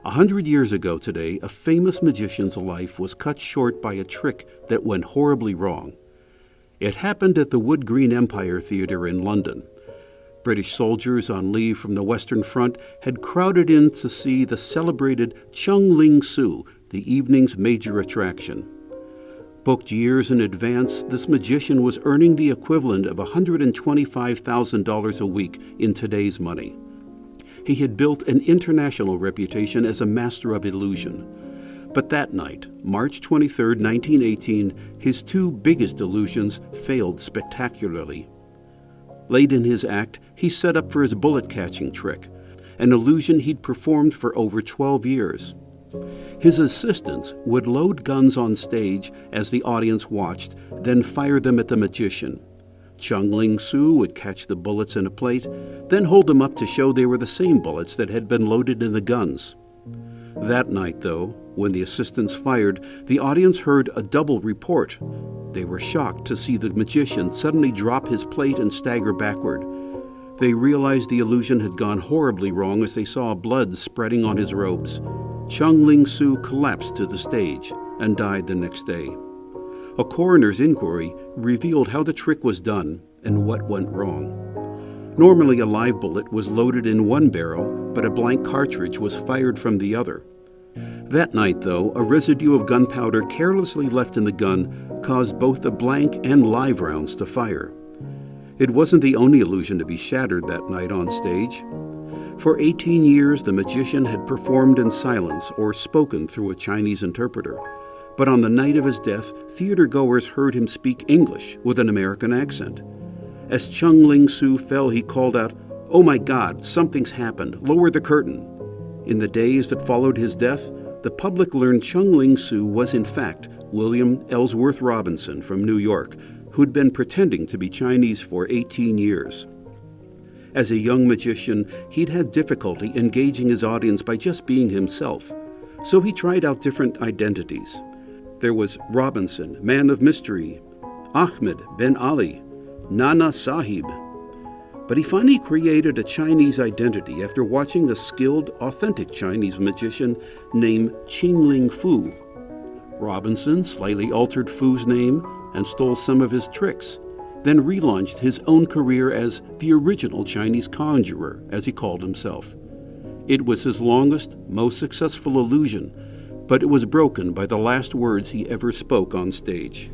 100 years ago today, a famous magician's life was cut short by a trick that went horribly wrong. It happened at the Wood Green Empire Theatre in London. British soldiers on leave from the Western Front had crowded in to see the celebrated Chung Ling Soo, the evening's major attraction. Booked years in advance, this magician was earning the equivalent of $125,000 a week in today's money. He had built an international reputation as a master of illusion. But that night, March 23, 1918, his two biggest illusions failed spectacularly. Late in his act, he set up for his bullet-catching trick, an illusion he'd performed for over 12 years. His assistants would load guns on stage as the audience watched, then fire them at the magician. Chung Ling Soo would catch the bullets in a plate, then hold them up to show they were the same bullets that had been loaded in the guns. That night, though, when the assistants fired, the audience heard a double report. They were shocked to see the magician suddenly drop his plate and stagger backward. They realized the illusion had gone horribly wrong as they saw blood spreading on his robes. Chung Ling Soo collapsed to the stage and died the next day. A coroner's inquiry revealed how the trick was done and what went wrong. Normally, a live bullet was loaded in one barrel, but a blank cartridge was fired from the other. That night, though, a residue of gunpowder carelessly left in the gun caused both the blank and live rounds to fire. It wasn't the only illusion to be shattered that night on stage. For 18 years, the magician had performed in silence or spoken through a Chinese interpreter. But on the night of his death, theater-goers heard him speak English with an American accent. As Chung Ling Soo fell, he called out, "Oh my God, something's happened. Lower the curtain." In the days that followed his death, the public learned Chung Ling Soo was in fact William Ellsworth Robinson from New York, who'd been pretending to be Chinese for 18 years. As a young magician, he'd had difficulty engaging his audience by just being himself, so he tried out different identities. There was Robinson, Man of Mystery, Ahmed Ben Ali, Nana Sahib. But he finally created a Chinese identity after watching a skilled, authentic Chinese magician named Chung Ling Soo. Robinson slightly altered Foo's name and stole some of his tricks, then relaunched his own career as the original Chinese conjurer, as he called himself. It was his longest, most successful illusion, but it was broken by the last words he ever spoke on stage.